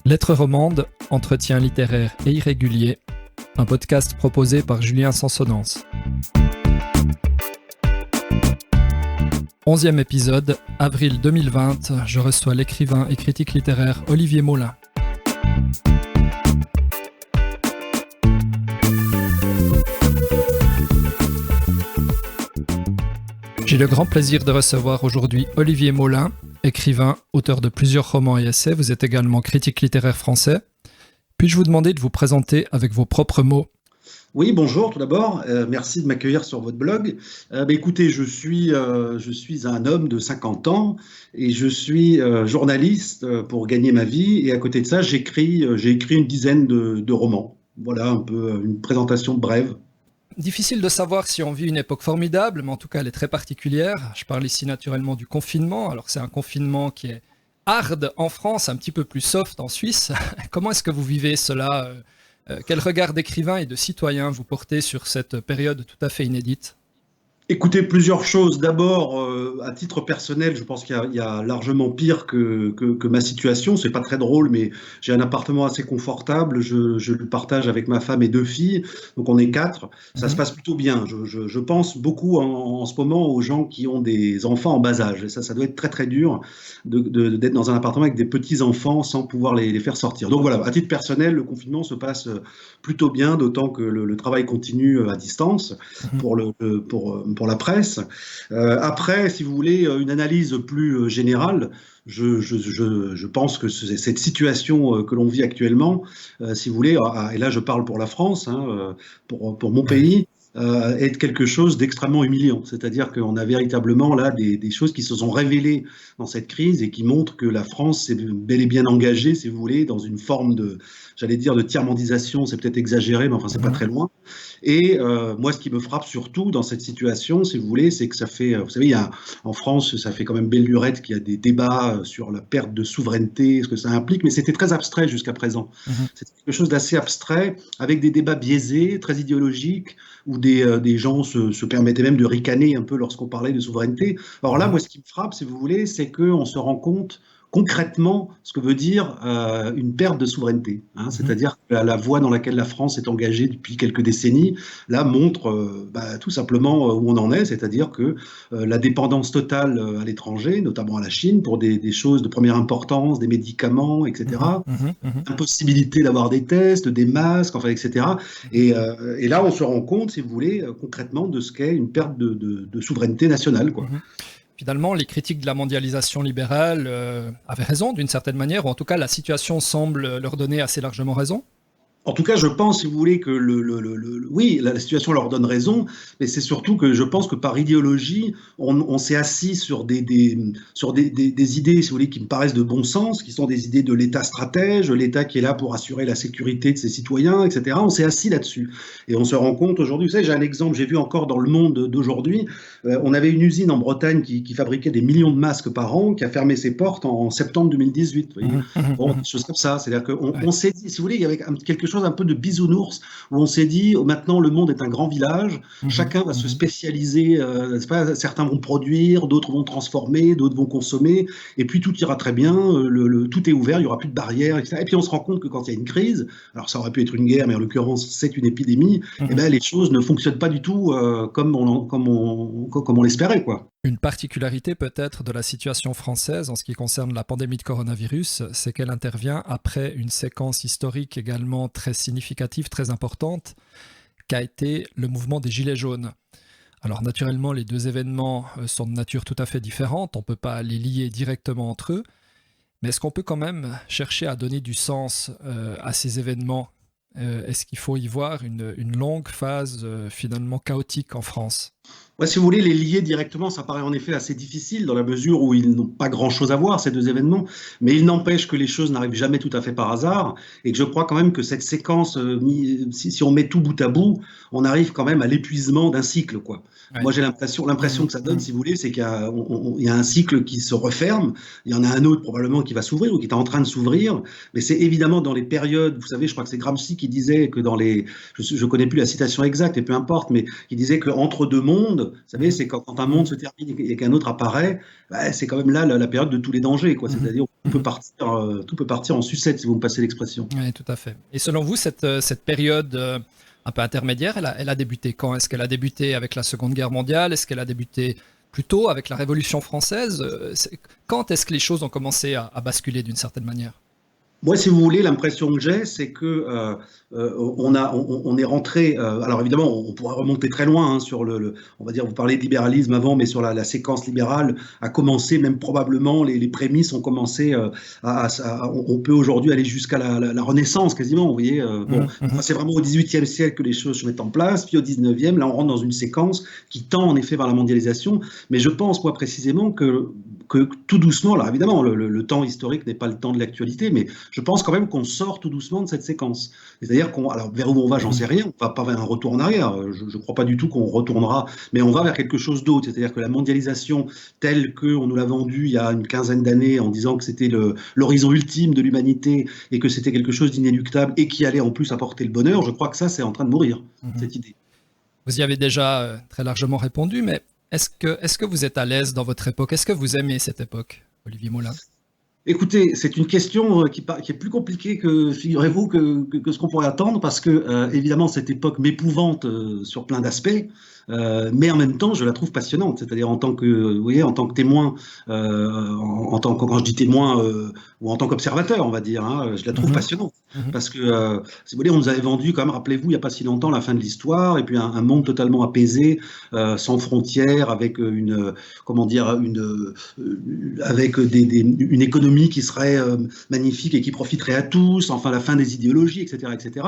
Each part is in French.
Lettres romandes, entretien littéraire et irrégulier, un podcast proposé par Julien Sansonance. 11e épisode, avril 2020, je reçois l'écrivain et critique littéraire Olivier Molin. J'ai le grand plaisir de recevoir aujourd'hui Olivier Molin, écrivain, auteur de plusieurs romans et essais. Vous êtes également critique littéraire français. Puis-je vous demander de vous présenter avec vos propres mots ? Oui, bonjour tout d'abord. Merci de m'accueillir sur votre blog. Écoutez, je suis un homme de 50 ans et je suis journaliste pour gagner ma vie. Et à côté de ça, j'ai écrit une dizaine de romans. Voilà un peu une présentation brève. Difficile de savoir si on vit une époque formidable, mais en tout cas elle est très particulière. Je parle ici naturellement du confinement. Alors c'est un confinement qui est hard en France, un petit peu plus soft en Suisse. Comment est-ce que vous vivez cela ? Quel regard d'écrivain et de citoyen vous portez sur cette période tout à fait inédite ? Écoutez, plusieurs choses. D'abord, à titre personnel, je pense qu'il y a largement pire que ma situation. C'est pas très drôle, mais j'ai un appartement assez confortable. Je le partage avec ma femme et 2 filles. Donc on est 4. Ça se passe plutôt bien. Je pense beaucoup en ce moment aux gens qui ont des enfants en bas âge. Et ça doit être très très dur d'être dans un appartement avec des petits-enfants sans pouvoir les faire sortir. Donc voilà, à titre personnel, le confinement se passe plutôt bien, d'autant que le travail continue à distance pour la presse. Après, si vous voulez une analyse plus générale, je pense que cette situation que l'on vit actuellement, si vous voulez, et là je parle pour la France, pour mon pays, est quelque chose d'extrêmement humiliant. C'est-à-dire qu'on a véritablement là des choses qui se sont révélées dans cette crise et qui montrent que la France s'est bel et bien engagée, si vous voulez, dans une forme de tiers-mondisation, c'est peut-être exagéré, mais enfin c'est pas très loin. Et moi, ce qui me frappe surtout dans cette situation, si vous voulez, c'est que ça fait, vous savez, en France, ça fait quand même belle lurette qu'il y a des débats sur la perte de souveraineté, ce que ça implique, mais c'était très abstrait jusqu'à présent. C'était quelque chose d'assez abstrait, avec des débats biaisés, très idéologiques, où des gens se permettaient même de ricaner un peu lorsqu'on parlait de souveraineté. Alors là, moi, ce qui me frappe, si vous voulez, c'est qu'on se rend compte concrètement ce que veut dire une perte de souveraineté. C'est-à-dire que la voie dans laquelle la France est engagée depuis quelques décennies, là, montre tout simplement où on en est, c'est-à-dire que la dépendance totale à l'étranger, notamment à la Chine, pour des choses de première importance, des médicaments, etc., impossibilité d'avoir des tests, des masques, enfin, etc. Et là, on se rend compte, si vous voulez, concrètement de ce qu'est une perte de souveraineté nationale, quoi. Finalement, les critiques de la mondialisation libérale avaient raison d'une certaine manière, ou en tout cas la situation semble leur donner assez largement raison. En tout cas, je pense, si vous voulez, que oui, la situation leur donne raison, mais c'est surtout que je pense que par idéologie, on s'est assis sur des idées, si vous voulez, qui me paraissent de bon sens, qui sont des idées de l'État stratège, l'État qui est là pour assurer la sécurité de ses citoyens, etc. On s'est assis là-dessus. Et on se rend compte aujourd'hui, vous savez, j'ai un exemple, j'ai vu encore dans Le Monde d'aujourd'hui, on avait une usine en Bretagne qui fabriquait des millions de masques par an, qui a fermé ses portes en septembre 2018. Vous voyez. Bon, des choses comme ça. C'est-à-dire qu'on s'est dit, si vous voulez, il y avait quelque chose un peu de bisounours, où on s'est dit, maintenant le monde est un grand village, chacun va se spécialiser, certains vont produire, d'autres vont transformer, d'autres vont consommer, et puis tout ira très bien, tout est ouvert, il n'y aura plus de barrières, etc. Et puis on se rend compte que quand il y a une crise, alors ça aurait pu être une guerre, mais en l'occurrence c'est une épidémie, et ben les choses ne fonctionnent pas du tout comme on l'espérait, quoi. Une particularité peut-être de la situation française en ce qui concerne la pandémie de coronavirus, c'est qu'elle intervient après une séquence historique également très significative, très importante, qu'a été le mouvement des Gilets jaunes. Alors naturellement, les deux événements sont de nature tout à fait différente, on ne peut pas les lier directement entre eux, mais est-ce qu'on peut quand même chercher à donner du sens à ces événements ? Est-ce qu'il faut y voir une longue phase finalement chaotique en France ? Ouais, si vous voulez les lier directement, ça paraît en effet assez difficile dans la mesure où ils n'ont pas grand-chose à voir, ces deux événements, mais il n'empêche que les choses n'arrivent jamais tout à fait par hasard et que je crois quand même que cette séquence, si on met tout bout à bout, on arrive quand même à l'épuisement d'un cycle, quoi. Ouais. Moi, j'ai l'impression que ça donne, si vous voulez, c'est qu'il y a un cycle qui se referme, il y en a un autre probablement qui va s'ouvrir ou qui est en train de s'ouvrir, mais c'est évidemment dans les périodes, vous savez, je crois que c'est Gramsci qui disait que je connais plus la citation exacte et peu importe, mais qui disait qu'entre deux mondes, monde. Vous savez, c'est quand un monde se termine et qu'un autre apparaît, bah, c'est quand même là la période de tous les dangers, quoi. C'est-à-dire tout peut partir en sucette, si vous me passez l'expression. Oui, tout à fait. Et selon vous, cette période un peu intermédiaire, elle a débuté quand? Est-ce qu'elle a débuté avec la Seconde Guerre mondiale? Est-ce qu'elle a débuté plus tôt avec la Révolution française? Quand est-ce que les choses ont commencé à basculer d'une certaine manière? Moi, si vous voulez, l'impression que j'ai, c'est que on est rentré. Alors évidemment, on pourrait remonter très loin, hein, sur on va dire, vous parlez de libéralisme avant, mais sur la séquence libérale a commencé, même probablement, les prémices ont commencé. On peut aujourd'hui aller jusqu'à la Renaissance quasiment. Vous voyez, bon, c'est vraiment au XVIIIe siècle que les choses se mettent en place, puis au XIXe, là, on rentre dans une séquence qui tend en effet vers la mondialisation. Mais je pense, moi, précisément que tout doucement, alors évidemment, le temps historique n'est pas le temps de l'actualité, mais je pense quand même qu'on sort tout doucement de cette séquence. C'est-à-dire alors vers où on va, j'en sais rien, on va pas vers un retour en arrière, je ne crois pas du tout qu'on retournera, mais on va vers quelque chose d'autre. C'est-à-dire que la mondialisation telle qu'on nous l'a vendue il y a une quinzaine d'années en disant que c'était l'horizon ultime de l'humanité et que c'était quelque chose d'inéluctable et qui allait en plus apporter le bonheur, je crois que ça, c'est en train de mourir, cette idée. Vous y avez déjà très largement répondu, mais est-ce que vous êtes à l'aise dans votre époque? Est-ce que vous aimez cette époque, Olivier Molin? Écoutez, c'est une question qui est plus compliquée que, figurez-vous, que ce qu'on pourrait attendre, parce que, évidemment, cette époque m'épouvante sur plein d'aspects, mais en même temps, je la trouve passionnante. C'est-à-dire en tant que, vous voyez, en tant que témoin, quand je dis témoin, ou en tant qu'observateur, on va dire, hein, je la trouve passionnante. Parce que, si vous voulez, on nous avait vendu, quand même, rappelez-vous, il n'y a pas si longtemps, la fin de l'histoire, et puis un monde totalement apaisé, sans frontières, avec comment dire, avec une économie qui serait magnifique et qui profiterait à tous, enfin la fin des idéologies, etc. etc.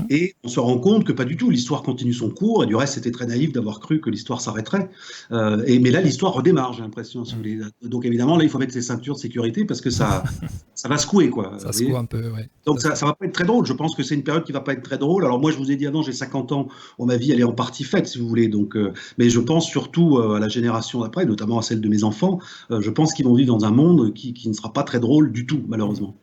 Et on se rend compte que pas du tout, l'histoire continue son cours, et du reste c'était très naïf d'avoir cru que l'histoire s'arrêterait. Mais là l'histoire redémarre, j'ai l'impression. Donc évidemment là il faut mettre ses ceintures de sécurité parce que ça va secouer, quoi. Ça secoue un peu, oui. Donc ça va pas être très drôle, je pense que c'est une période qui va pas être très drôle. Alors moi je vous ai dit avant, j'ai 50 ans, ma vie elle est en partie faite si vous voulez, donc, mais je pense surtout à la génération d'après, notamment à celle de mes enfants, je pense qu'ils vont vivre dans un monde qui ne sera pas très drôle du tout, malheureusement.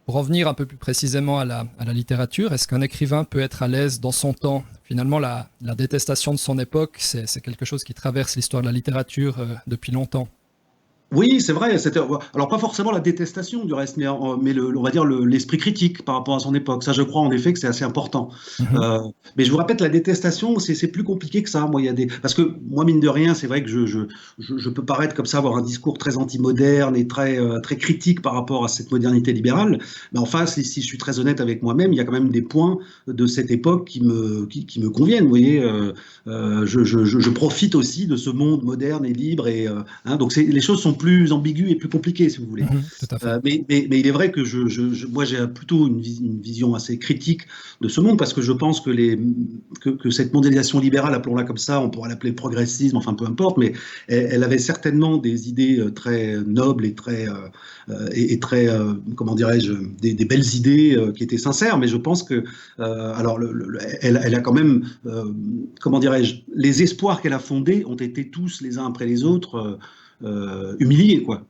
Pour revenir un peu plus précisément à la littérature, est-ce qu'un écrivain peut être à l'aise dans son temps? Finalement, la détestation de son époque, c'est quelque chose qui traverse l'histoire de la littérature depuis longtemps. Oui, c'est vrai. Alors pas forcément la détestation du reste, mais on va dire l'esprit critique par rapport à son époque. Ça, je crois en effet que c'est assez important. Mais je vous répète, la détestation, c'est plus compliqué que ça. Moi, parce que moi, mine de rien, c'est vrai que je peux paraître comme ça, avoir un discours très anti-moderne et très très critique par rapport à cette modernité libérale. Mais enfin, si je suis très honnête avec moi-même, il y a quand même des points de cette époque qui me conviennent. Vous voyez, je profite aussi de ce monde moderne et libre donc les choses sont plus ambigu et plus compliqué, si vous voulez. Tout à fait. Mais il est vrai que moi, j'ai plutôt une vision assez critique de ce monde, parce que je pense que cette mondialisation libérale, appelons-la comme ça, on pourra l'appeler progressisme, enfin peu importe, mais elle avait certainement des idées très nobles et très comment dirais-je, des belles idées qui étaient sincères, mais je pense que alors elle a quand même comment dirais-je, les espoirs qu'elle a fondés ont été tous les uns après les autres humilié, quoi.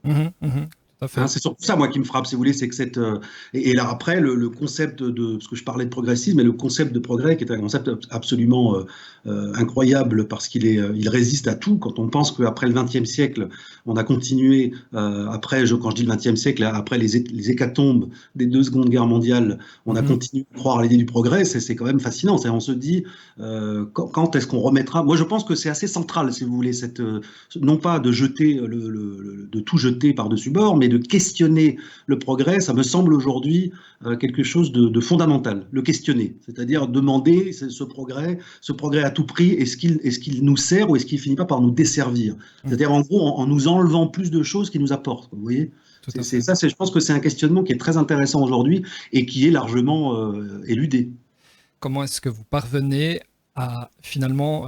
C'est surtout ça, moi, qui me frappe, si vous voulez, c'est que et là, après, le concept parce que je parlais de progressisme, mais le concept de progrès, qui est un concept absolument incroyable, parce il résiste à tout. Quand on pense qu'après le XXe siècle, on a continué, quand je dis le XXe siècle, après les hécatombes des 2 secondes guerres mondiales, on a continué à croire à l'idée du progrès, c'est quand même fascinant. On se dit, quand est-ce qu'on remettra... Moi, je pense que c'est assez central, si vous voulez, non pas de jeter, de tout jeter par-dessus bord, mais de questionner le progrès. Ça me semble aujourd'hui quelque chose de fondamental, le questionner, c'est-à-dire demander ce progrès à tout prix, est-ce qu'il nous sert ou est-ce qu'il finit pas par nous desservir? C'est-à-dire en gros en nous enlevant plus de choses qu'il nous apporte, vous voyez? Je pense que c'est un questionnement qui est très intéressant aujourd'hui et qui est largement éludé. Comment est-ce que vous parvenez à finalement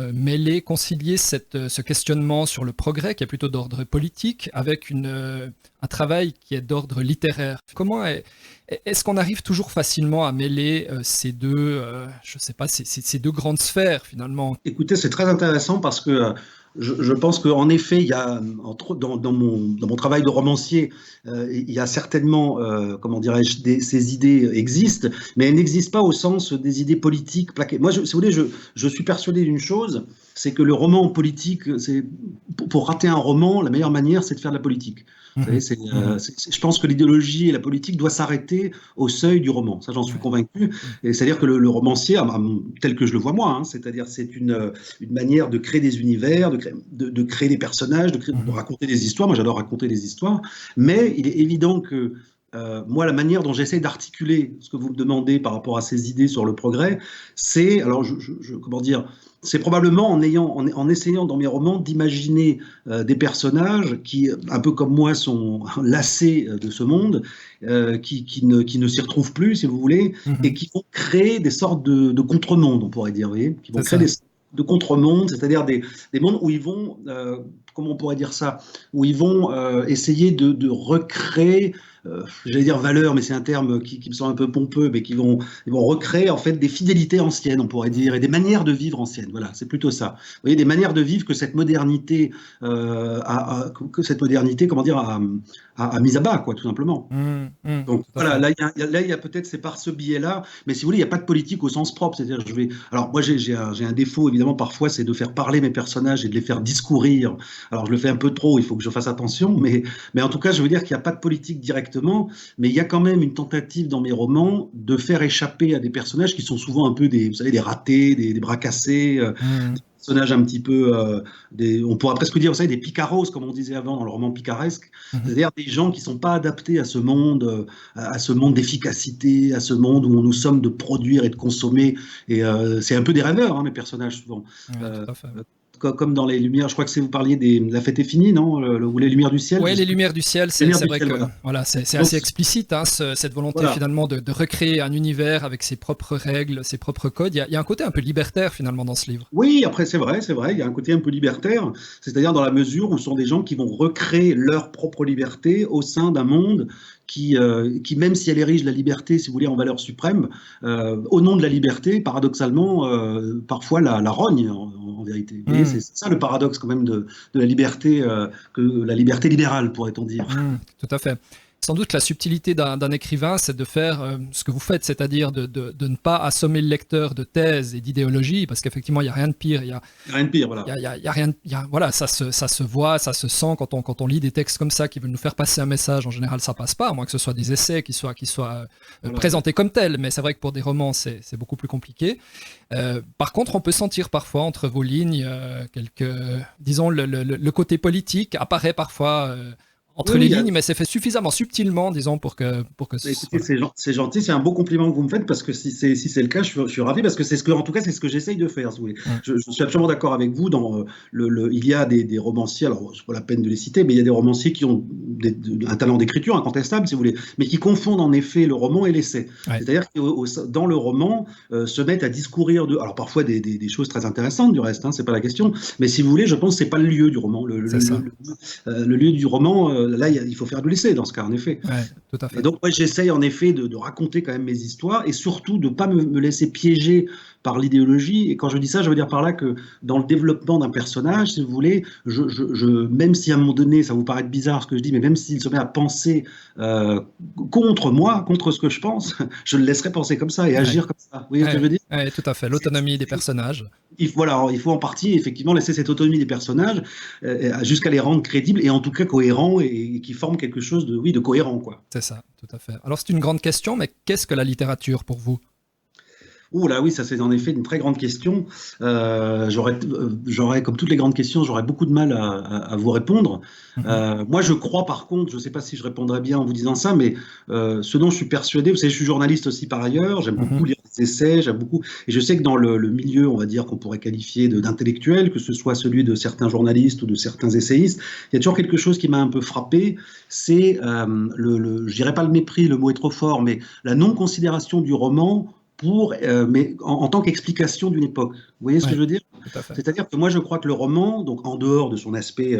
concilier ce questionnement sur le progrès, qui est plutôt d'ordre politique, avec un travail qui est d'ordre littéraire? Comment est-ce qu'on arrive toujours facilement à mêler ces deux, je sais pas, ces deux grandes sphères finalement? Écoutez, c'est très intéressant parce que Je pense qu'en effet, il y a, dans mon travail de romancier, il y a certainement, comment dirais-je, ces idées existent, mais elles n'existent pas au sens des idées politiques plaquées. Moi, si vous voulez, je suis persuadé d'une chose, c'est que le roman politique, pour rater un roman, la meilleure manière, c'est de faire de la politique. Vous savez, je pense que l'idéologie et la politique doivent s'arrêter au seuil du roman. Ça, j'en suis convaincu. Et c'est-à-dire que le romancier, tel que je le vois moi, hein, c'est-à-dire c'est une manière de créer des univers, de créer des personnages, de raconter des histoires. Moi, j'adore raconter des histoires. Mais il est évident que moi, la manière dont j'essaie d'articuler ce que vous me demandez par rapport à ces idées sur le progrès, c'est, alors, comment dire, c'est probablement en essayant dans mes romans d'imaginer des personnages qui, un peu comme moi, sont lassés de ce monde, qui ne s'y retrouvent plus, si vous voulez, et qui vont créer des sortes de contre-mondes, on pourrait dire, vous voyez, qui vont créer des de contre-mondes, c'est-à-dire des mondes où ils vont, comment on pourrait dire ça, où ils vont essayer de recréer, j'allais dire valeur, mais c'est un terme qui me semble un peu pompeux, mais ils vont recréer en fait des fidélités anciennes, on pourrait dire, et des manières de vivre anciennes. Voilà, c'est plutôt ça. Vous voyez, des manières de vivre que cette modernité, comment dire, a mis à bas, quoi, tout simplement. Donc voilà, là, il y a peut-être, c'est par ce biais-là, mais si vous voulez, il n'y a pas de politique au sens propre. C'est-à-dire, alors moi, j'ai un défaut, évidemment, parfois, c'est de faire parler mes personnages et de les faire discourir. Alors, je le fais un peu trop, il faut que je fasse attention, mais en tout cas, je veux dire qu'il n'y a pas de politique directement, mais il y a quand même une tentative dans mes romans de faire échapper à des personnages qui sont souvent un peu vous savez, des ratés, des bras cassés, des personnages un petit peu, on pourrait presque dire, vous savez, des picaros, comme on disait avant dans le roman picaresque, c'est-à-dire des gens qui ne sont pas adaptés à ce monde d'efficacité, à ce monde où nous sommes de produire et de consommer, et c'est un peu des rêveurs, hein, mes personnages, souvent. Tout à fait. Comme dans les Lumières, je crois que vous parliez La fête est finie, non, ou les Lumières du ciel. Oui, les Lumières du ciel, c'est vrai que voilà, c'est assez explicite, hein, cette volonté finalement de recréer un univers avec ses propres règles, ses propres codes. Il y a un côté un peu libertaire finalement dans ce livre. Oui, après c'est vrai, il y a un côté un peu libertaire, c'est-à-dire dans la mesure où ce sont des gens qui vont recréer leur propre liberté au sein d'un monde qui, même si elle érige la liberté, si vous voulez, en valeur suprême, au nom de la liberté, paradoxalement, parfois la rogne, en vérité. Vous voyez, c'est ça le paradoxe quand même de la liberté, que la liberté libérale, pourrait-on dire. Tout à fait. Sans doute la subtilité d'un écrivain, c'est de faire ce que vous faites, c'est-à-dire de ne pas assommer le lecteur de thèses et d'idéologie, parce qu'effectivement, il n'y a rien de pire. Il y a rien de pire, voilà. Voilà, ça se voit, ça se sent quand on lit des textes comme ça qui veulent nous faire passer un message. En général, ça passe pas, à moins que ce soit des essais qui soient présentés comme tels. Mais c'est vrai que pour des romans, c'est beaucoup plus compliqué. Par contre, on peut sentir parfois entre vos lignes disons, le côté politique apparaît parfois. Entre les lignes, mais c'est fait suffisamment subtilement, disons, pour que écoutez, c'est gentil, c'est un beau compliment que vous me faites, parce que si c'est le cas, je suis ravi, parce que en tout cas, c'est ce que j'essaye de faire, si vous voulez. Je suis absolument d'accord avec vous. Il y a des romanciers, alors c'est pas la peine de les citer, mais il y a des romanciers qui ont un talent d'écriture incontestable, si vous voulez, mais qui confondent en effet le roman et l'essai. Ouais. C'est-à-dire que dans le roman, se mettent à discourir alors parfois des choses très intéressantes du reste, hein, c'est pas la question, mais si vous voulez, je pense que c'est pas le lieu du roman. Le lieu du roman, là, il faut faire de l'essai dans ce cas, en effet. Ouais, tout à fait. Et donc, moi, j'essaye en effet de raconter quand même mes histoires, et surtout de ne pas me laisser piéger par l'idéologie. Et quand je dis ça, je veux dire par là que dans le développement d'un personnage, si vous voulez, même si à un moment donné, ça vous paraît bizarre ce que je dis, mais même s'il se met à penser contre moi, contre ce que je pense, je le laisserai penser comme ça et agir comme ça. Vous voyez ce que je veux dire ? Oui, tout à fait. L'autonomie des personnages. Il faut en partie, effectivement, laisser cette autonomie des personnages jusqu'à les rendre crédibles et en tout cas cohérents, et qui forment quelque chose de cohérent, quoi. C'est ça, tout à fait. Alors, c'est une grande question, mais qu'est-ce que la littérature pour vous ? Oh là oui, ça c'est en effet une très grande question. J'aurais, comme toutes les grandes questions, j'aurais beaucoup de mal à vous répondre. Moi, je crois par contre, je ne sais pas si je répondrai bien en vous disant ça, mais ce dont je suis persuadé, vous savez, je suis journaliste aussi par ailleurs, j'aime beaucoup lire des essais, j'aime beaucoup, et je sais que dans le milieu, on va dire, qu'on pourrait qualifier d'intellectuel, que ce soit celui de certains journalistes ou de certains essayistes, il y a toujours quelque chose qui m'a un peu frappé, c'est je dirais pas le mépris, le mot est trop fort, mais la non-considération du roman mais en tant qu'explication d'une époque. Vous voyez ce que je veux dire ? C'est-à-dire que moi, je crois que le roman, donc en dehors de son aspect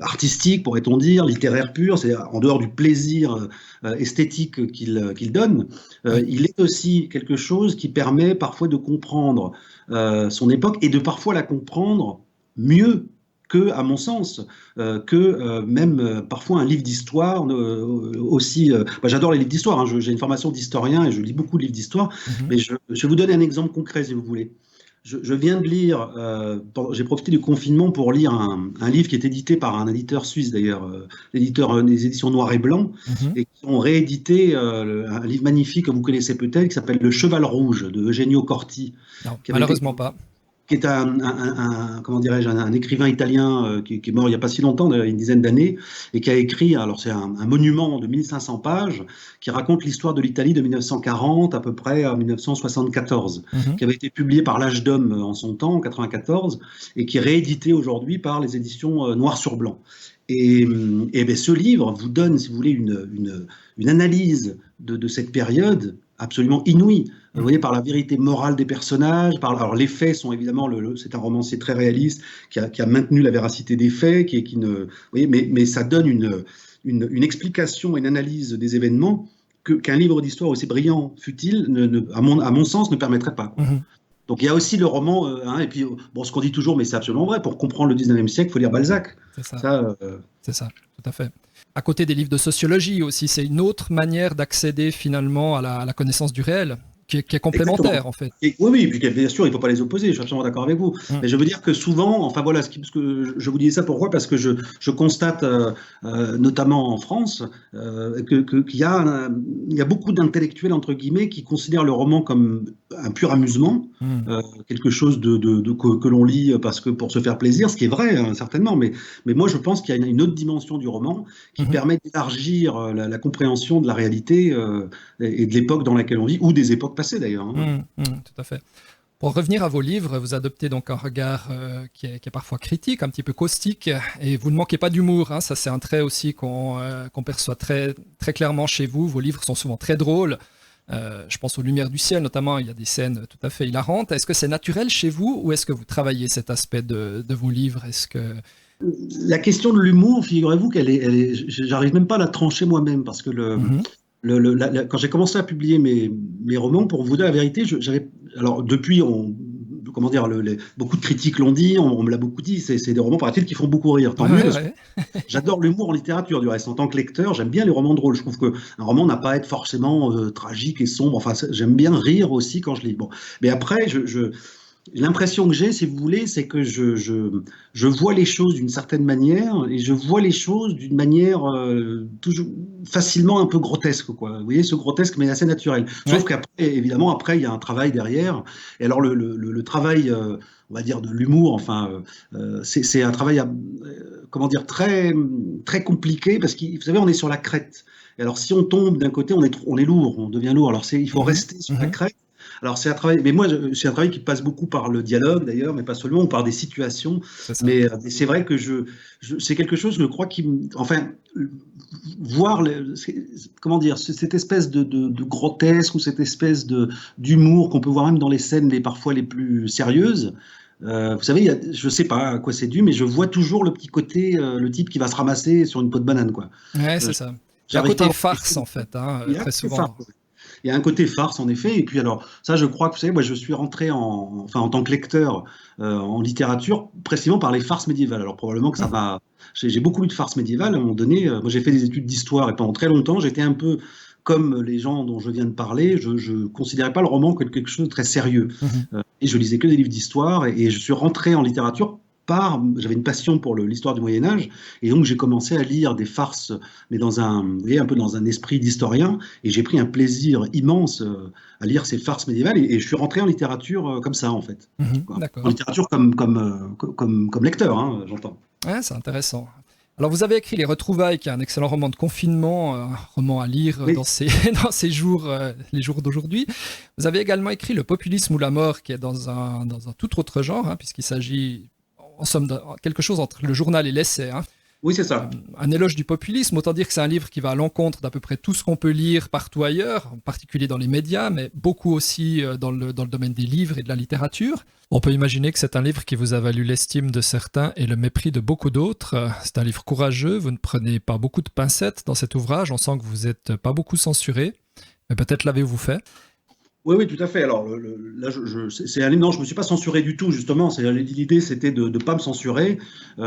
artistique, pourrait-on dire, littéraire pur, c'est en dehors du plaisir esthétique qu'il donne, il est aussi quelque chose qui permet parfois de comprendre son époque et de parfois la comprendre mieux que, à mon sens, même parfois un livre d'histoire aussi. J'adore les livres d'histoire, hein, j'ai une formation d'historien et je lis beaucoup de livres d'histoire, mais je vais vous donner un exemple concret si vous voulez. Je viens de lire, j'ai profité du confinement pour lire un livre qui est édité par un éditeur suisse d'ailleurs, l'éditeur des éditions Noir et Blanc, et qui ont réédité un livre magnifique que vous connaissez peut-être, qui s'appelle Le Cheval Rouge de Eugenio Corti. Non, malheureusement pas. Qui est comment dirais-je, un écrivain italien qui est mort il n'y a pas si longtemps, une dizaine d'années, et qui a écrit, alors c'est un monument de 1500 pages, qui raconte l'histoire de l'Italie de 1940 à peu près à 1974, qui avait été publié par l'Âge d'Homme en son temps, en 94, et qui est réédité aujourd'hui par les éditions Noir sur Blanc. Et ben, ce livre vous donne, si vous voulez, une analyse de cette période absolument inouïe. Vous voyez, par la vérité morale des personnages, alors les faits sont évidemment, c'est un romancier très réaliste qui a maintenu la véracité des faits, vous voyez, mais ça donne une explication, une analyse des événements qu'un livre d'histoire aussi brillant fut-il, à mon sens, ne permettrait pas. Donc il y a aussi le roman, et puis bon, ce qu'on dit toujours, mais c'est absolument vrai, pour comprendre le 19e siècle, il faut lire Balzac. C'est ça. C'est ça, tout à fait. À côté des livres de sociologie aussi, c'est une autre manière d'accéder finalement à la connaissance du réel, qui est complémentaire. Exactement. En fait. Oui, et puis bien sûr, il ne faut pas les opposer, je suis absolument d'accord avec vous. Mais je veux dire que souvent, enfin voilà, parce que je vous dis ça pourquoi ? Parce que je constate, notamment en France, qu'il y a beaucoup d'intellectuels, entre guillemets, qui considèrent le roman comme un pur amusement, quelque chose que l'on lit pour se faire plaisir, ce qui est vrai, hein, certainement, mais moi je pense qu'il y a une autre dimension du roman qui permet d'élargir la compréhension de la réalité et de l'époque dans laquelle on vit, ou des époques passées d'ailleurs. Tout à fait. Pour revenir à vos livres, vous adoptez donc un regard qui est parfois critique, un petit peu caustique, et vous ne manquez pas d'humour. Hein, ça, c'est un trait aussi qu'on perçoit très, très clairement chez vous. Vos livres sont souvent très drôles. Je pense aux Lumières du ciel, notamment, il y a des scènes tout à fait hilarantes. Est-ce que c'est naturel chez vous ou est-ce que vous travaillez cet aspect de vos livres ? La question de l'humour, figurez-vous j'arrive même pas à la trancher moi-même parce que quand j'ai commencé à publier mes romans, pour vous dire la vérité, alors depuis, beaucoup de critiques l'ont dit, on me l'a beaucoup dit, c'est des romans paraît-il qui font beaucoup rire. Tant mieux. J'adore l'humour en littérature, du reste. En tant que lecteur, j'aime bien les romans drôles. Je trouve qu'un roman n'a pas à être forcément tragique et sombre. Enfin, j'aime bien rire aussi quand je lis. Bon, mais après, l'impression que j'ai, si vous voulez, c'est que je vois les choses d'une certaine manière et je vois les choses d'une manière toujours facilement un peu grotesque, quoi. Vous voyez, ce grotesque mais assez naturel. Sauf qu'après, évidemment, il y a un travail derrière. Et alors le travail, on va dire de l'humour, enfin, c'est un travail, comment dire, très très compliqué parce que vous savez, on est sur la crête. Et alors si on tombe d'un côté, on est lourd, on devient lourd. Alors il faut rester sur la crête. Alors c'est un travail, mais moi c'est un travail qui passe beaucoup par le dialogue d'ailleurs, mais pas seulement, ou par des situations. Mais c'est vrai que c'est quelque chose, je crois, voir comment dire, cette espèce de grotesque ou cette espèce d'humour qu'on peut voir même dans les scènes parfois les plus sérieuses. Vous savez, je sais pas à quoi c'est dû, mais je vois toujours le petit côté, le type qui va se ramasser sur une peau de banane, quoi. Ouais, c'est ça. Il y a un côté farce en fait, très souvent. Il y a un côté farce, en effet. Et puis, alors, ça, je crois que, vous savez, moi, je suis rentré en tant que lecteur en littérature, précisément par les farces médiévales. Alors, probablement que ça m'a... J'ai beaucoup lu de farces médiévales. À un moment donné, moi, j'ai fait des études d'histoire et pendant très longtemps, j'étais un peu comme les gens dont je viens de parler. Je ne considérais pas le roman comme quelque chose de très sérieux. Et je lisais que des livres d'histoire. Et je suis rentré en littérature j'avais une passion pour l'histoire du Moyen-Âge, et donc j'ai commencé à lire des farces, mais un peu dans un esprit d'historien, et j'ai pris un plaisir immense à lire ces farces médiévales, et je suis rentré en littérature comme ça, en fait. En littérature comme lecteur, hein, j'entends. Ouais, c'est intéressant. Alors, vous avez écrit Les Retrouvailles, qui est un excellent roman de confinement, un roman à lire dans ces jours, les jours d'aujourd'hui. Vous avez également écrit Le Populisme ou la mort, qui est dans un tout autre genre, hein, puisqu'il s'agit en somme de quelque chose entre le journal et l'essai. Hein. Oui, c'est ça. Un éloge du populisme, autant dire que c'est un livre qui va à l'encontre d'à peu près tout ce qu'on peut lire partout ailleurs, en particulier dans les médias, mais beaucoup aussi dans le domaine des livres et de la littérature. On peut imaginer que c'est un livre qui vous a valu l'estime de certains et le mépris de beaucoup d'autres. C'est un livre courageux, vous ne prenez pas beaucoup de pincettes dans cet ouvrage, on sent que vous n'êtes pas beaucoup censuré, mais peut-être l'avez-vous fait. Oui, oui, tout à fait. Alors là, c'est un livre, non, je me suis pas censuré du tout, justement. L'idée, c'était de ne pas me censurer, mais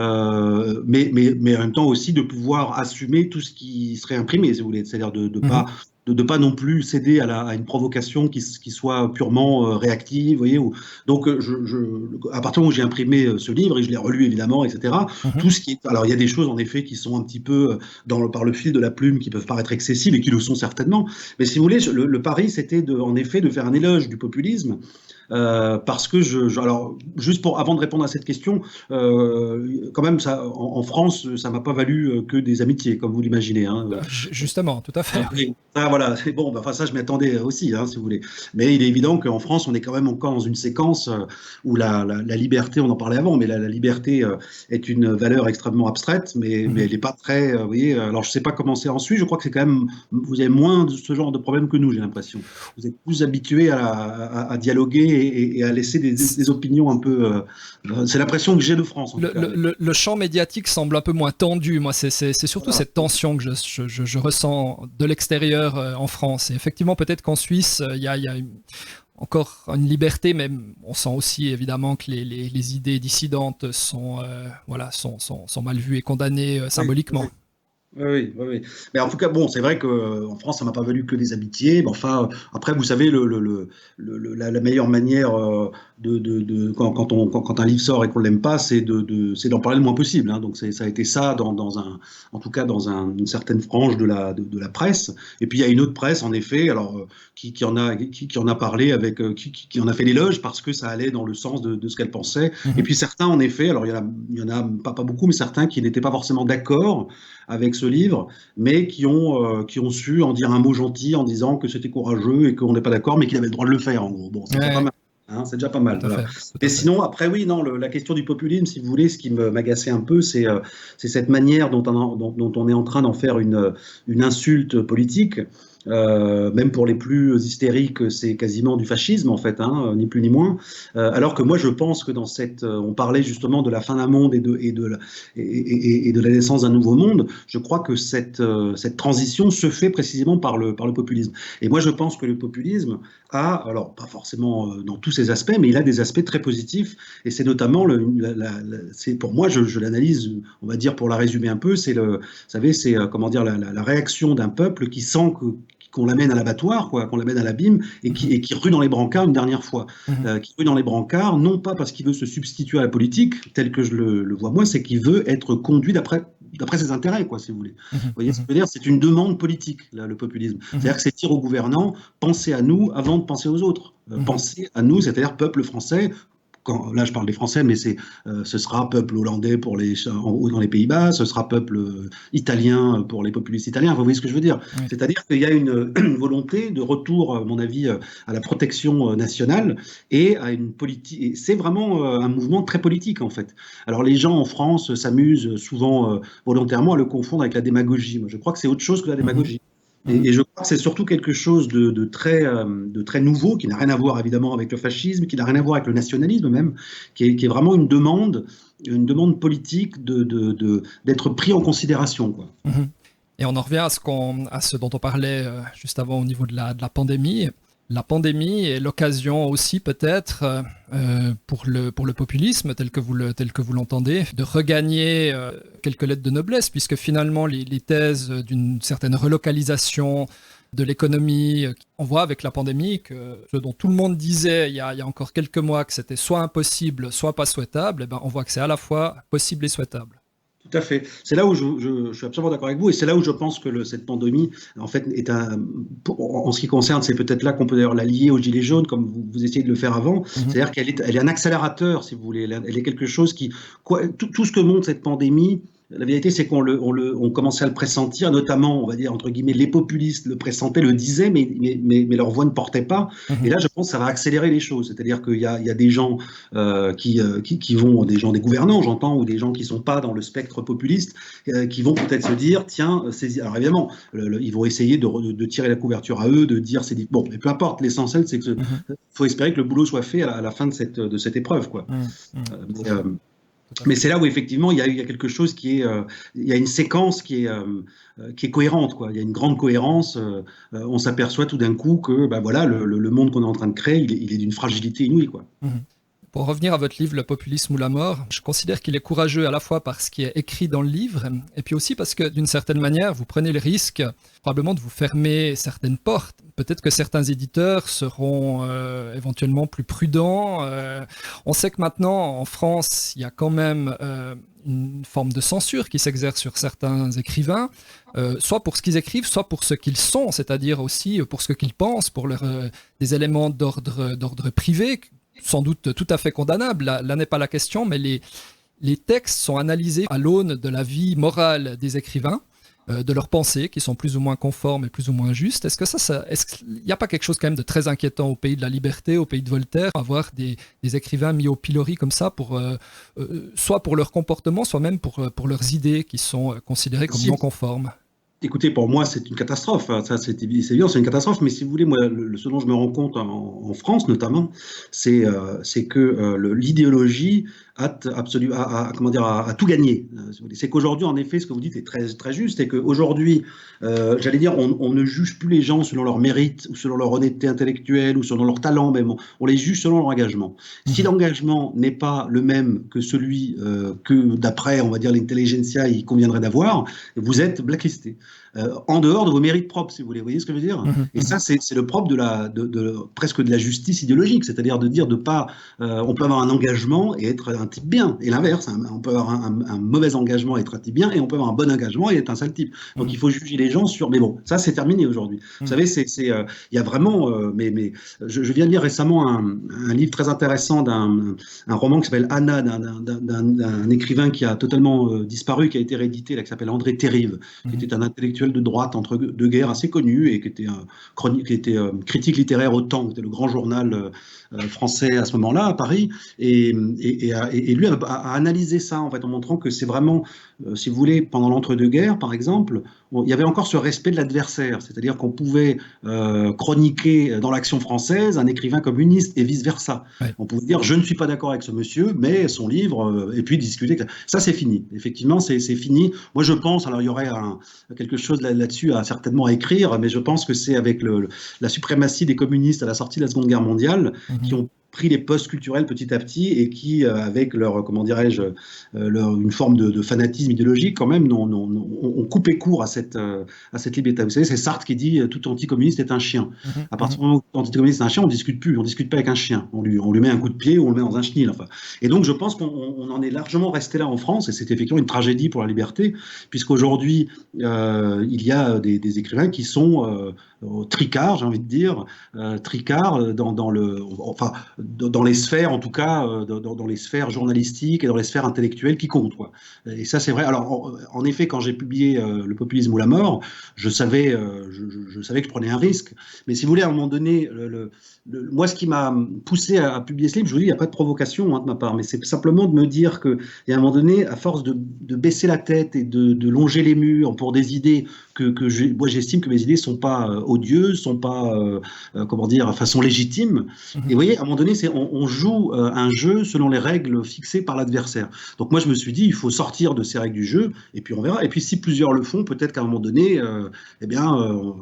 en même temps aussi de pouvoir assumer tout ce qui serait imprimé, si vous voulez. C'est-à-dire Mhm. de pas non plus céder à une provocation qui soit purement réactive, vous voyez. Donc, à partir du moment où j'ai imprimé ce livre, et je l'ai relu évidemment, etc., Mhm. tout ce qui est. Alors, il y a des choses, en effet, qui sont un petit peu par le fil de la plume, qui peuvent paraître excessives, et qui le sont certainement. Mais si vous voulez, le pari, c'était en effet de faire un éloge du populisme, parce que alors juste avant de répondre à cette question, quand même, en France, ça m'a pas valu que des amitiés, comme vous l'imaginez, hein. Justement, tout à fait, oui. Oui. Ah, voilà, c'est bon, bah, enfin, ça je m'y attendais aussi, hein, si vous voulez. Mais il est évident qu'en France, on est quand même encore dans une séquence où la liberté, on en parlait avant, mais la liberté est une valeur extrêmement abstraite, mais Mhm. elle n'est pas très, vous voyez, alors je ne sais pas comment c'est en Suisse, je crois que c'est quand même, vous avez moins de ce genre de problème que nous, j'ai l'impression. Vous êtes plus habitués à dialoguer et à laisser des opinions un peu, c'est l'impression que j'ai de France en tout cas. Le champ médiatique semble un peu moins tendu. Moi, c'est surtout Voilà. cette tension que je ressens de l'extérieur en France. Et effectivement, peut-être qu'en Suisse, il y a encore une liberté, mais on sent aussi évidemment que les idées dissidentes sont, voilà, sont mal vues et condamnées Oui, symboliquement. oui. Oui, oui, oui, oui. Mais en tout cas, bon, c'est vrai qu'en France, ça m'a pas valu que des amitiés. Mais enfin, après, vous savez, la meilleure manière quand un livre sort et qu'on l'aime pas, c'est d'en parler le moins possible, hein. Donc, ça a été ça en tout cas, une certaine frange de la presse. Et puis, il y a une autre presse, en effet, alors, qui en a parlé qui en a fait l'éloge parce que ça allait dans le sens de ce qu'elle pensait. Et Mhm. puis, certains, en effet, alors, il y en a pas beaucoup, mais certains qui n'étaient pas forcément d'accord avec ce livre, mais qui ont su en dire un mot gentil en disant que c'était courageux et qu'on n'est pas d'accord, mais qu'il avait le droit de le faire, en gros. Bon, c'est déjà pas Ouais, mal. Hein, c'est déjà pas mal, tout à voilà. fait, tout Mais à fait. sinon, après, oui, non, la question du populisme, si vous voulez, ce qui m'agaçait un peu, c'est cette manière dont on est en train d'en faire une insulte politique. Même pour les plus hystériques, c'est quasiment du fascisme en fait, hein, ni plus ni moins. Alors que moi, je pense que on parlait justement de la fin d'un monde et de la naissance d'un nouveau monde. Je crois que cette transition se fait précisément par le populisme. Et moi, je pense que le populisme alors pas forcément dans tous ses aspects, mais il a des aspects très positifs. Et c'est notamment c'est pour moi, je l'analyse, on va dire pour la résumer un peu, vous savez, c'est comment dire la réaction d'un peuple qui sent qu'on l'amène à l'abattoir, quoi, qu'on l'amène à l'abîme, Mhm. et qui rue dans les brancards une dernière fois. Mhm. Qui rue dans les brancards, non pas parce qu'il veut se substituer à la politique, tel que je le vois moi, c'est qu'il veut être conduit d'après ses intérêts, quoi, si vous voulez. Vous Mhm. voyez ce que Mhm. je veux dire? C'est une demande politique, là, le populisme. Mhm. C'est-à-dire que c'est dire aux gouvernants, pensez à nous avant de penser aux autres. Mhm. Pensez à nous, c'est-à-dire peuple français, là je parle des Français, mais ce sera peuple hollandais dans les Pays-Bas, ce sera peuple italien pour les populistes italiens. Vous voyez ce que je veux dire? Oui. C'est-à-dire qu'il y a une volonté de retour, à mon avis, à la protection nationale et à une politique. Et c'est vraiment un mouvement très politique en fait. Alors les gens en France s'amusent souvent volontairement à le confondre avec la démagogie. Moi, je crois que c'est autre chose que la Mhm. démagogie. Mhm. Et je crois que c'est surtout quelque chose de très nouveau, qui n'a rien à voir évidemment avec le fascisme, qui n'a rien à voir avec le nationalisme même, qui est vraiment une demande politique d'être pris en considération, quoi. Mhm. Et on en revient à ce dont on parlait juste avant au niveau de la pandémie. La pandémie est l'occasion aussi peut-être pour le populisme tel que vous l'entendez, de regagner quelques lettres de noblesse, puisque finalement les thèses d'une certaine relocalisation de l'économie, on voit avec la pandémie que ce dont tout le monde disait il y a encore quelques mois que c'était soit impossible, soit pas souhaitable, eh ben, on voit que c'est à la fois possible et souhaitable. Tout à fait. C'est là où je suis absolument d'accord avec vous, et c'est là où je pense que cette pandémie, en fait, en ce qui concerne, c'est peut-être là qu'on peut d'ailleurs la lier aux gilets jaunes, comme vous essayez de le faire avant. Mhm. C'est-à-dire elle est un accélérateur, si vous voulez. Elle est quelque chose tout ce que montre cette pandémie. La vérité, c'est on commençait à le pressentir, notamment, on va dire, entre guillemets, les populistes le pressentaient, le disaient, mais leur voix ne portait pas. Et Mhm. là, je pense que ça va accélérer les choses. C'est-à-dire qu'il y a des gens qui vont, des gouvernants, j'entends, ou des gens qui ne sont pas dans le spectre populiste, qui vont peut-être se dire, tiens, alors évidemment, ils vont essayer de tirer la couverture à eux, de dire, bon, mais peu importe, l'essentiel, c'est qu'il Mhm. faut espérer que le boulot soit fait à la fin de cette épreuve, quoi. Mhm. Mhm. Mais, Mais c'est là où effectivement il y a quelque chose il y a une séquence qui est cohérente, quoi. Il y a une grande cohérence. On s'aperçoit tout d'un coup que bah, voilà, le monde qu'on est en train de créer, il est d'une fragilité inouïe, quoi. Mhm. Pour revenir à votre livre Le populisme ou la mort, je considère qu'il est courageux à la fois par ce qui est écrit dans le livre, et puis aussi parce que d'une certaine manière, vous prenez le risque probablement de vous fermer certaines portes. Peut-être que certains éditeurs seront éventuellement plus prudents. On sait que maintenant, en France, il y a quand même une forme de censure qui s'exerce sur certains écrivains, soit pour ce qu'ils écrivent, soit pour ce qu'ils sont, c'est-à-dire aussi pour ce qu'ils pensent, pour des éléments d'ordre privé, sans doute tout à fait condamnables. Là n'est pas la question, mais les textes sont analysés à l'aune de la vie morale des écrivains, de leurs pensées qui sont plus ou moins conformes et plus ou moins justes. Est-ce qu'il n'y a pas quelque chose quand même de très inquiétant au pays de la liberté, au pays de Voltaire, avoir des écrivains mis au pilori comme ça, soit pour leur comportement, soit même pour leurs idées qui sont considérées comme non conformes? Écoutez, pour moi, c'est une catastrophe. Ça, c'est évident, c'est une catastrophe. Mais si vous voulez, moi, ce dont je me rends compte en France, notamment, c'est que l'idéologie a tout gagné. C'est qu'aujourd'hui, en effet, ce que vous dites est très, très juste. C'est qu'aujourd'hui, j'allais dire, on ne juge plus les gens selon leur mérite, ou selon leur honnêteté intellectuelle, ou selon leur talent, même. On les juge selon leur engagement. Si l'engagement n'est pas le même que celui que, d'après, on va dire, l'intelligentsia, il conviendrait d'avoir, vous êtes blacklisté. En dehors de vos mérites propres, si vous voulez. Vous voyez ce que je veux dire? Et ça, c'est le propre presque de la justice idéologique, c'est-à-dire de dire de pas, on peut avoir un engagement et être un type bien, et l'inverse, hein, on peut avoir un mauvais engagement et être un type bien, et on peut avoir un bon engagement et être un sale type. Donc il faut juger les gens sur. Mais bon, ça c'est terminé aujourd'hui. Vous savez, il y a vraiment. Mais je viens de lire récemment un livre très intéressant un roman qui s'appelle Anna, d'un écrivain qui a totalement disparu, qui a été réédité, là, qui s'appelle André Terrive, qui était un intellectuel de droite entre deux guerres assez connu et qui était critique littéraire au Temps, qui était le grand journal français à ce moment-là à Paris, et lui a analysé ça en fait en montrant que c'est vraiment, si vous voulez, pendant l'entre-deux-guerres par exemple, il y avait encore ce respect de l'adversaire, c'est-à-dire qu'on pouvait chroniquer dans l'Action française un écrivain communiste et vice-versa. Ouais. On pouvait dire je ne suis pas d'accord avec ce monsieur, mais son livre, et puis discuter. Ça c'est fini, effectivement c'est fini. Moi je pense, alors il y aurait quelque chose là-dessus certainement à écrire, mais je pense que c'est avec la suprématie des communistes à la sortie de la Seconde Guerre mondiale qui ont pris les postes culturels petit à petit et qui, avec leur, comment dirais-je, une forme de fanatisme idéologique quand même, ont coupé court à cette liberté. Vous savez, c'est Sartre qui dit tout anticommuniste est un chien. À partir du moment où l'anticommuniste est un chien, on ne discute plus, on ne discute pas avec un chien. On lui met un coup de pied ou on le met dans un chenil. Enfin. Et donc je pense qu'on en est largement resté là en France et c'est effectivement une tragédie pour la liberté, puisqu'aujourd'hui il y a des écrivains qui sont tricards, j'ai envie de dire, tricards dans les sphères, en tout cas, dans les sphères journalistiques et dans les sphères intellectuelles qui comptent, quoi. Et ça, c'est vrai. Alors, en effet, quand j'ai publié Le populisme ou la mort, je savais que je prenais un risque. Mais si vous voulez, à un moment donné, moi, ce qui m'a poussé à publier ce livre, je vous dis, il n'y a pas de provocation de ma part, mais c'est simplement de me dire qu'il y a un moment donné, à force de baisser la tête et de longer les murs pour des idées moi j'estime que mes idées sont pas odieuses, sont pas sont légitimes. Et vous voyez, à un moment donné, on joue un jeu selon les règles fixées par l'adversaire. Donc moi je me suis dit, il faut sortir de ces règles du jeu, et puis on verra. Et puis si plusieurs le font, peut-être qu'à un moment donné,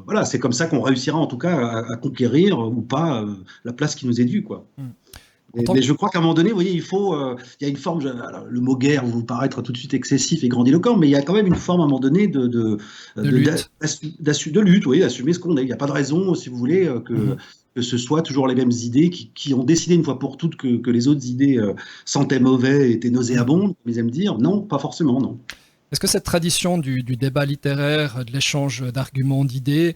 voilà, c'est comme ça qu'on réussira en tout cas à conquérir ou pas la place qui nous est due, quoi. Mais je crois qu'à un moment donné, vous voyez, il y a une forme, alors, le mot guerre vous paraître tout de suite excessif et grandiloquent, mais il y a quand même une forme à un moment donné de lutte, oui, d'assumer ce qu'on est. Il n'y a pas de raison, si vous voulez, que ce soit toujours les mêmes idées qui ont décidé une fois pour toutes que les autres idées sentaient mauvais, étaient nauséabondes, comme ils aiment dire. Non, pas forcément, non. Est-ce que cette tradition du débat littéraire, de l'échange d'arguments, d'idées,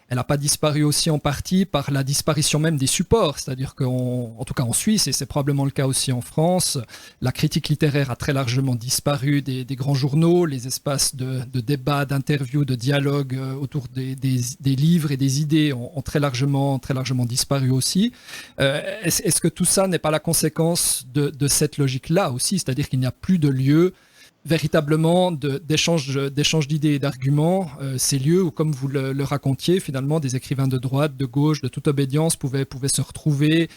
elle n'a pas disparu aussi en partie par la disparition même des supports, c'est-à-dire qu'en tout cas en Suisse, et c'est probablement le cas aussi en France, la critique littéraire a très largement disparu des grands journaux, les espaces de débat, d'interview, de dialogue autour des livres et des idées ont très largement disparu aussi. Est-ce que tout ça n'est pas la conséquence de cette logique-là aussi, c'est-à-dire qu'il n'y a plus de lieu véritablement d'échange d'idées et d'arguments, ces lieux où, comme vous le racontiez, finalement, des écrivains de droite, de gauche, de toute obédience pouvaient se retrouver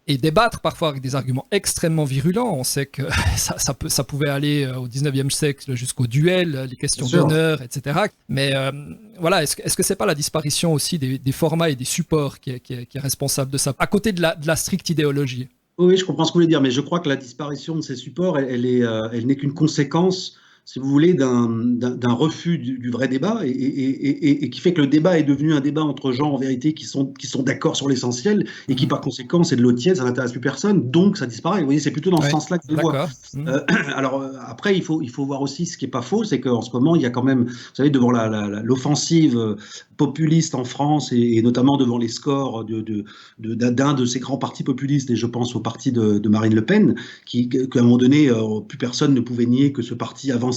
et débattre parfois avec des arguments extrêmement virulents. On sait que ça pouvait aller au 19e siècle jusqu'au duel, les questions d'honneur, etc. Mais voilà, est-ce que c'est pas la disparition aussi des formats et des supports qui est responsable de ça, à côté de la stricte idéologie? Oui, je comprends ce que vous voulez dire, mais je crois que la disparition de ces supports, elle n'est qu'une conséquence, si vous voulez, d'un refus du vrai débat et qui fait que le débat est devenu un débat entre gens, en vérité, qui sont d'accord sur l'essentiel et qui, par conséquent, c'est de l'eau tiède, ça n'intéresse plus personne, donc ça disparaît. Vous voyez, c'est plutôt dans ce sens-là que je le vois. Alors, après, il faut voir aussi ce qui n'est pas faux, c'est qu'en ce moment, il y a quand même, vous savez, devant l'offensive populiste en France et notamment devant les scores d'un de ces grands partis populistes, et je pense au parti de Marine Le Pen, qu'à un moment donné, plus personne ne pouvait nier que ce parti avançait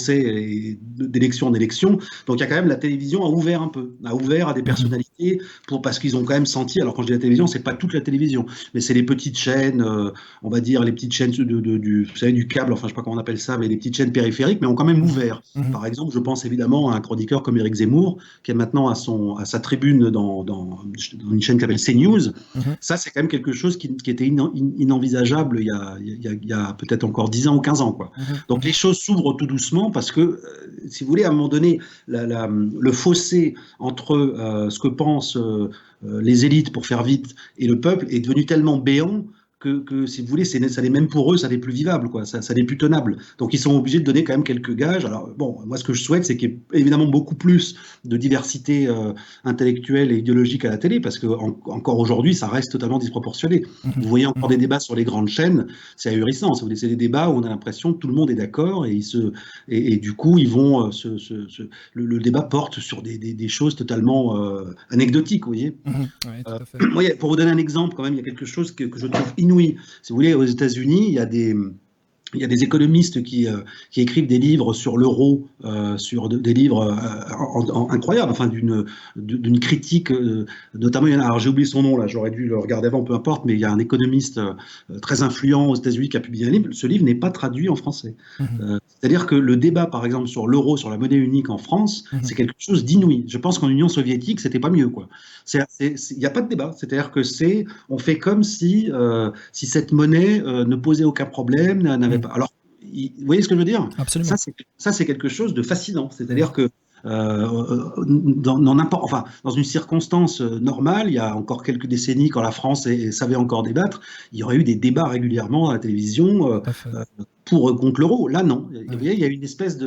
d'élection en élection. Donc il y a quand même, la télévision a ouvert un peu, a ouvert à des personnalités parce qu'ils ont quand même senti, alors quand je dis la télévision, c'est pas toute la télévision, mais c'est les petites chaînes, on va dire les petites chaînes vous savez, du câble, enfin je sais pas comment on appelle ça, mais les petites chaînes périphériques, mais ont quand même ouvert. Par exemple, je pense évidemment à un chroniqueur comme Éric Zemmour, qui est maintenant à sa tribune dans une chaîne qui s'appelle CNews. Ça, c'est quand même quelque chose qui était inenvisageable il y a peut-être encore 10 ans ou 15 ans, quoi. Donc les choses s'ouvrent tout doucement parce que, si vous voulez, à un moment donné, le fossé entre ce que pensent les élites, pour faire vite, et le peuple est devenu tellement béant que, si vous voulez, ça n'est même pour eux, ça n'est plus vivable, quoi. Ça n'est plus tenable. Donc ils sont obligés de donner quand même quelques gages. Alors bon, moi ce que je souhaite, c'est qu'il y ait évidemment beaucoup plus de diversité intellectuelle et idéologique à la télé, parce que encore aujourd'hui, ça reste totalement disproportionné. Vous voyez encore des débats sur les grandes chaînes, c'est ahurissant. Si vous voulez, c'est des débats où on a l'impression que tout le monde est d'accord et du coup, ils vont le débat porte sur des choses totalement anecdotiques, vous voyez. Ouais, tout à fait. Pour vous donner un exemple, quand même, il y a quelque chose que je trouve inouï. Si vous voulez, aux États-Unis, il y a des économistes qui écrivent des livres sur l'euro, des livres incroyables, enfin d'une critique, notamment, alors j'ai oublié son nom là, j'aurais dû le regarder avant, peu importe, mais il y a un économiste très influent aux États-Unis qui a publié un livre. Ce livre n'est pas traduit en français. C'est-à-dire que le débat, par exemple, sur l'euro, sur la monnaie unique en France, c'est quelque chose d'inouï. Je pense qu'en Union soviétique, c'était pas mieux, quoi. Il n'y a pas de débat. C'est-à-dire que on fait comme si cette monnaie ne posait aucun problème, n'avait pas. Alors, vous voyez ce que je veux dire? Absolument. Ça, c'est quelque chose de fascinant. C'est-à-dire que dans une circonstance normale, il y a encore quelques décennies, quand la France savait encore débattre, il y aurait eu des débats régulièrement à la télévision contre l'euro. Là, non. Il y a une espèce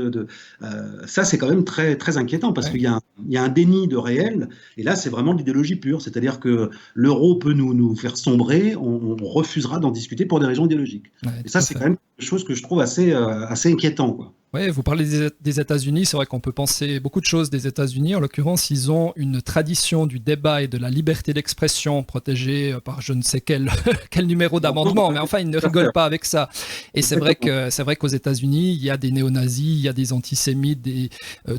ça, c'est quand même très, très inquiétant, parce qu'il y a un déni de réel, et là, c'est vraiment de l'idéologie pure. C'est-à-dire que l'euro peut nous faire sombrer, on refusera d'en discuter pour des raisons idéologiques. Et ça, c'est quand même quelque chose que je trouve assez inquiétant, quoi. Oui, vous parlez des États-Unis, c'est vrai qu'on peut penser beaucoup de choses des États-Unis. En l'occurrence, ils ont une tradition du débat et de la liberté d'expression protégée par je ne sais quel numéro d'amendement, mais enfin, ils ne rigolent pas avec ça. Et c'est vrai qu'aux États-Unis, il y a des néo-nazis, il y a des antisémites,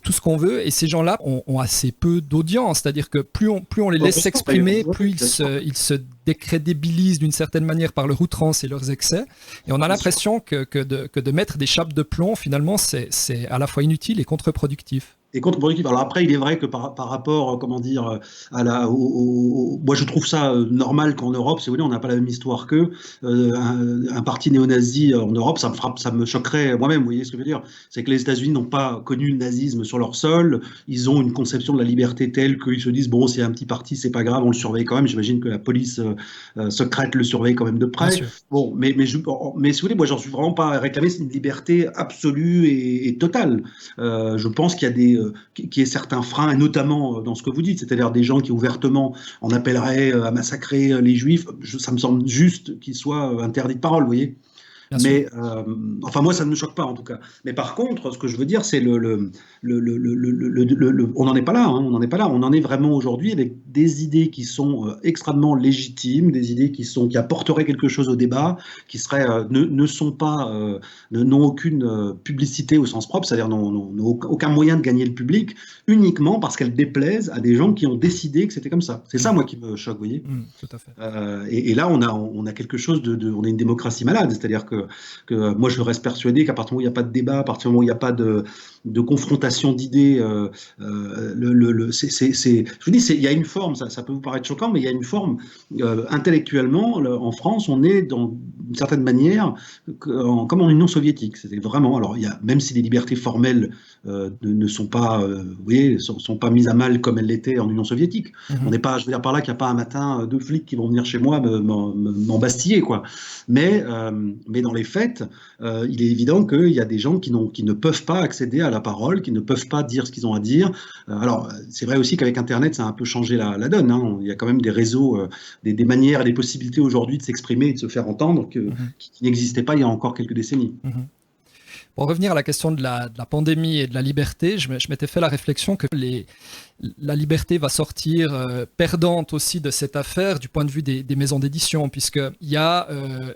tout ce qu'on veut, et ces gens-là ont assez peu d'audience. C'est-à-dire que plus on les laisse s'exprimer, plus ils se décrédibilisent d'une certaine manière par leur outrance et leurs excès. Et on a l'impression que de mettre des chapes de plomb, finalement, c'est à la fois inutile et contre-productif. Et contre-productif. Alors après, il est vrai que par rapport, comment dire, moi je trouve ça normal qu'en Europe, si vous voulez, on n'a pas la même histoire qu'eux. Un parti néo-nazi en Europe, ça me choquerait moi-même. Vous voyez ce que je veux dire? C'est que les États-Unis n'ont pas connu le nazisme sur leur sol. Ils ont une conception de la liberté telle qu'ils se disent bon, c'est un petit parti, c'est pas grave, on le surveille quand même. J'imagine que la police secrète le surveille quand même de près. Bon, mais si vous voulez, moi j'en suis vraiment pas à réclamer une liberté absolue et totale. Je pense qu'il y a qui est certains freins, et notamment dans ce que vous dites, c'est-à-dire des gens qui ouvertement en appelleraient à massacrer les juifs. Ça me semble juste qu'ils soient interdits de parole, vous voyez. Mais enfin moi ça ne me choque pas en tout cas. Mais par contre, ce que je veux dire, c'est on n'en est pas là. On n'en est pas là. On en est vraiment aujourd'hui avec des idées qui sont extrêmement légitimes, des idées qui apporteraient quelque chose au débat, qui seraient n'ont aucune publicité au sens propre, c'est-à-dire n'ont aucun moyen de gagner le public, uniquement parce qu'elles déplaisent à des gens qui ont décidé que c'était comme ça. C'est ça moi qui me choque, vous voyez. Tout à fait. Et là on a quelque chose on a une démocratie malade, c'est-à-dire que que moi je reste persuadé qu'à partir du moment où il n'y a pas de débat, à partir du moment où il n'y a pas de confrontation d'idées, je vous dis, il y a une forme, ça peut vous paraître choquant, mais il y a une forme intellectuellement, en France, on est dans une certaine manière comme en Union soviétique. C'était vraiment, alors même si les libertés formelles ne sont pas, vous voyez, sont pas mises à mal comme elles l'étaient en Union soviétique. On n'est pas, je veux dire par là qu'il n'y a pas un matin deux flics qui vont venir chez moi m'embastiller, quoi. Mais dans les faits, il est évident qu'il y a des gens qui ne peuvent pas accéder à la parole, qui ne peuvent pas dire ce qu'ils ont à dire. Alors, c'est vrai aussi qu'avec Internet, ça a un peu changé la donne, hein. Il y a quand même des réseaux, des manières et des possibilités aujourd'hui de s'exprimer et de se faire entendre qui n'existaient pas il y a encore quelques décennies. Pour revenir à la question de la pandémie et de la liberté, je m'étais fait la réflexion que la liberté va sortir perdante aussi de cette affaire du point de vue des maisons d'édition, puisqu'il y a,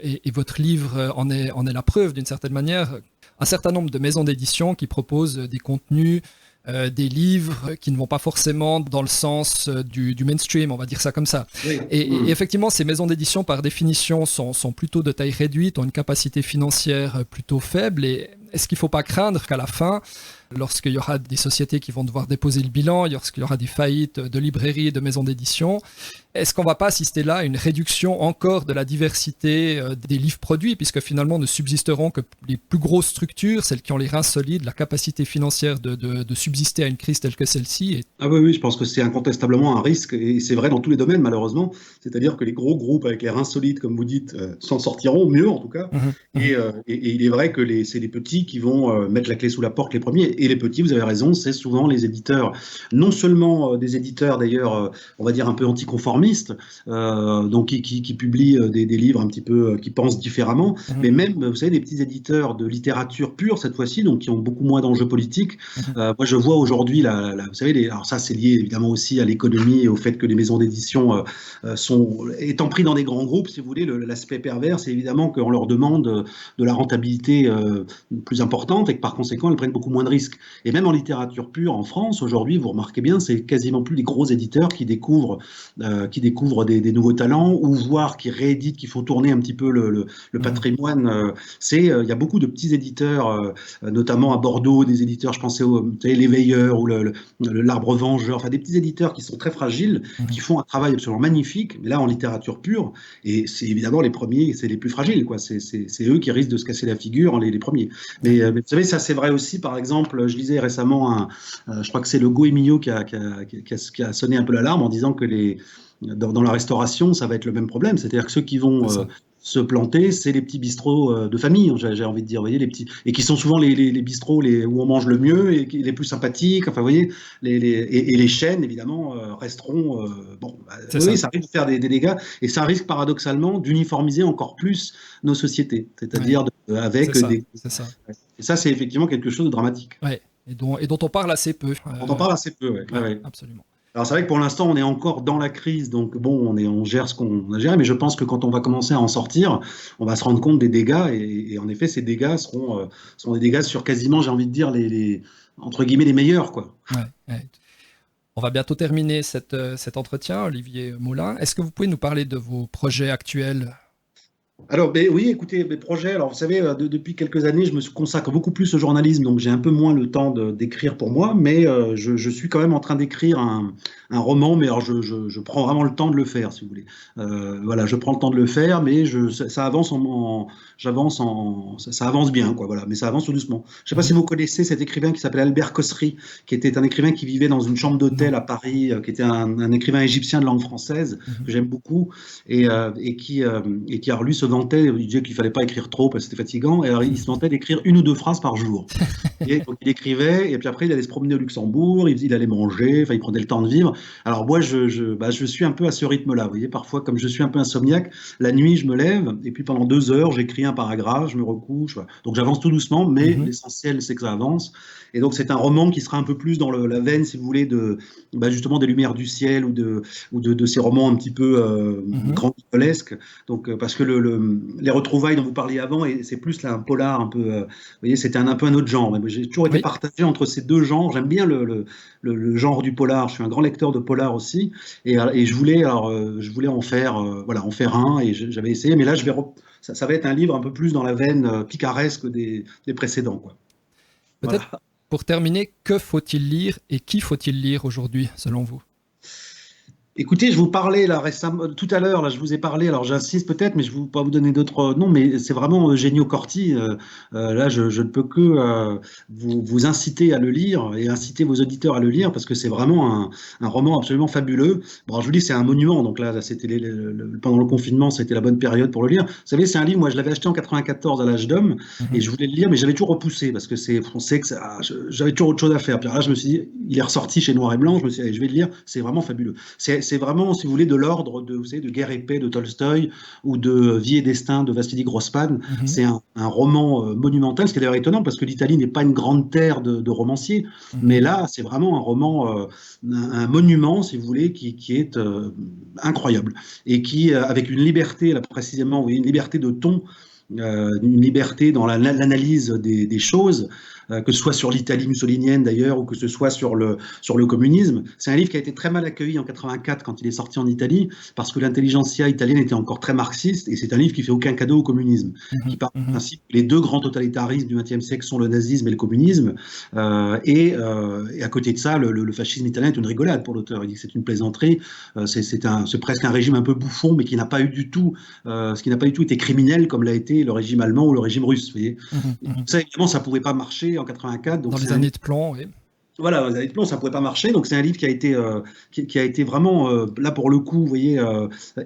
et votre livre en est la preuve d'une certaine manière, un certain nombre de maisons d'édition qui proposent des contenus, des livres qui ne vont pas forcément dans le sens du mainstream, on va dire ça comme ça. Oui. Et effectivement, ces maisons d'édition, par définition, sont plutôt de taille réduite, ont une capacité financière plutôt faible. Et est-ce qu'il ne faut pas craindre qu'à la fin, lorsqu'il y aura des sociétés qui vont devoir déposer le bilan, lorsqu'il y aura des faillites de librairies et de maisons d'édition, est-ce qu'on ne va pas assister là à une réduction encore de la diversité des livres produits, puisque finalement ne subsisteront que les plus grosses structures, celles qui ont les reins solides, la capacité financière de subsister à une crise telle que celle-ci? Ah oui, je pense que c'est incontestablement un risque, et c'est vrai dans tous les domaines malheureusement, c'est-à-dire que les gros groupes avec les reins solides, comme vous dites, s'en sortiront mieux en tout cas, et il est vrai que c'est les petits qui vont mettre la clé sous la porte les premiers, et les petits, vous avez raison, c'est souvent les éditeurs, non seulement des éditeurs d'ailleurs, on va dire un peu anticonformistes, donc qui publient des livres un petit peu, qui pensent différemment, mais même, vous savez, des petits éditeurs de littérature pure cette fois-ci, donc qui ont beaucoup moins d'enjeux politiques. Moi, je vois aujourd'hui, vous savez, alors ça, c'est lié évidemment aussi à l'économie et au fait que les maisons d'édition étant pris dans des grands groupes, si vous voulez, l'aspect pervers, c'est évidemment qu'on leur demande de la rentabilité plus importante et que par conséquent, elles prennent beaucoup moins de risques. Et même en littérature pure, en France, aujourd'hui, vous remarquez bien, c'est quasiment plus les gros éditeurs qui découvrent des nouveaux talents, ou voire qui rééditent, qui font tourner un petit peu le patrimoine. Il y a beaucoup de petits éditeurs, notamment à Bordeaux, des éditeurs, je pensais l'Éveilleur ou l'Arbre Vengeur, enfin des petits éditeurs qui sont très fragiles, qui font un travail absolument magnifique, mais là en littérature pure, et c'est évidemment les premiers, c'est les plus fragiles, quoi. C'est eux qui risquent de se casser la figure, les premiers. Mais vous savez, ça c'est vrai aussi, par exemple, je lisais récemment, je crois que c'est le Goemio qui a sonné un peu l'alarme en disant que dans la restauration, ça va être le même problème. C'est-à-dire que ceux qui vont se planter, c'est les petits bistrots de famille, j'ai envie de dire, vous voyez, les petits, et qui sont souvent les bistrots où on mange le mieux et les plus sympathiques. Enfin, vous voyez, et les chaînes, évidemment, resteront. Ça risque de faire des dégâts, et ça risque paradoxalement d'uniformiser encore plus nos sociétés, c'est-à-dire avec des. C'est ça. Et ça, c'est effectivement quelque chose de dramatique. Ouais. Et dont on parle assez peu. On parle assez peu, oui. Ouais. Absolument. Alors c'est vrai que pour l'instant on est encore dans la crise, donc bon, on gère ce qu'on a géré, mais je pense que quand on va commencer à en sortir, on va se rendre compte des dégâts, et en effet ces dégâts seront des dégâts sur quasiment, j'ai envie de dire, les entre guillemets les meilleurs, quoi. Ouais. On va bientôt terminer cet entretien, Olivier Moulin. Est-ce que vous pouvez nous parler de vos projets actuels ? Alors, oui, écoutez, mes projets, alors vous savez, depuis quelques années, je me consacre beaucoup plus au journalisme, donc j'ai un peu moins le temps d'écrire pour moi, mais je suis quand même en train d'écrire un roman, mais alors je prends vraiment le temps de le faire, si vous voulez. Voilà, je prends le temps de le faire, mais ça avance ça avance bien, quoi, voilà, mais ça avance tout doucement. Je ne sais pas si vous connaissez cet écrivain qui s'appelle Albert Cossery, qui était un écrivain qui vivait dans une chambre d'hôtel à Paris, qui était un écrivain égyptien de langue française, que j'aime beaucoup, et qui alors lui se vantait, il disait qu'il ne fallait pas écrire trop parce que c'était fatigant, et alors il se vantait d'écrire 1 ou 2 phrases par jour. Et donc il écrivait, et puis après il allait se promener au Luxembourg, il allait manger, enfin il prenait le temps de vivre. Alors moi je suis un peu à ce rythme-là, vous voyez, parfois comme je suis un peu insomniaque, la nuit je me lève, et puis pendant 2 heures j'écris un paragraphe, je me recouche, voilà. Donc j'avance tout doucement, mais l'essentiel c'est que ça avance. Et donc c'est un roman qui sera un peu plus dans la veine, si vous voulez, justement des Lumières du ciel, ou de ces romans un petit peu grandiolesques. Donc parce que les retrouvailles dont vous parliez avant, et c'est plus là un polar un peu, vous voyez, c'était un peu un autre genre. Mais j'ai toujours été partagé entre ces deux genres. J'aime bien le genre du polar. Je suis un grand lecteur de polar aussi, et je voulais en faire un, et j'avais essayé, mais là ça va être un livre un peu plus dans la veine picaresque des précédents, quoi. Peut-être Voilà. pour terminer, que faut-il lire et qui faut-il lire aujourd'hui, selon vous? Écoutez, je vous parlais là récemment, tout à l'heure, là, je vous ai parlé, alors j'insiste peut-être, mais je ne vais pas vous donner d'autres noms, mais c'est vraiment Eugenio Corti. Là, je ne peux que vous inciter à le lire et inciter vos auditeurs à le lire parce que c'est vraiment un roman absolument fabuleux. Bon, alors, je vous dis, c'est un monument, donc là c'était pendant le confinement, c'était la bonne période pour le lire. Vous savez, c'est un livre, moi je l'avais acheté en 94 à l'âge d'homme et Mhm. je voulais le lire, mais j'avais toujours repoussé parce que on sait que j'avais toujours autre chose à faire. Puis là, je me suis dit, il est ressorti chez Noir et Blanc, je me suis dit, allez, je vais le lire, c'est vraiment fabuleux. C'est vraiment, si vous voulez, de l'ordre de, vous savez, de Guerre et paix de Tolstoï ou de Vie et destin de Vassili Grossman. Mhm. C'est un roman monumental, ce qui est d'ailleurs étonnant parce que l'Italie n'est pas une grande terre de romanciers, Mhm. mais là, c'est vraiment un roman, un monument, si vous voulez, qui est incroyable et qui, avec une liberté, là précisément, vous voyez, une liberté de ton, une liberté dans l'analyse des choses, que ce soit sur l'Italie mussolinienne d'ailleurs, ou que ce soit sur le communisme. C'est un livre qui a été très mal accueilli en 84 quand il est sorti en Italie, parce que l'intelligentsia italienne était encore très marxiste, et c'est un livre qui fait aucun cadeau au communisme, Mhm. qui part du Mhm. principe que les deux grands totalitarismes du XXe siècle sont le nazisme et le communisme, et à côté de ça, le fascisme italien est une rigolade pour l'auteur. Il dit que c'est une plaisanterie, c'est presque un régime un peu bouffon, mais qui n'a pas eu du tout, ce qui n'a pas du tout été criminel comme l'a été le régime allemand ou le régime russe. Vous voyez. Mhm. Et Mhm. ça, évidemment, ça ne pouvait pas marcher en 84. Donc Dans c'est les un années de plomb, oui. voilà, aux années de plomb, ça ne pouvait pas marcher. Donc c'est un livre qui a été vraiment, là pour le coup, vous voyez,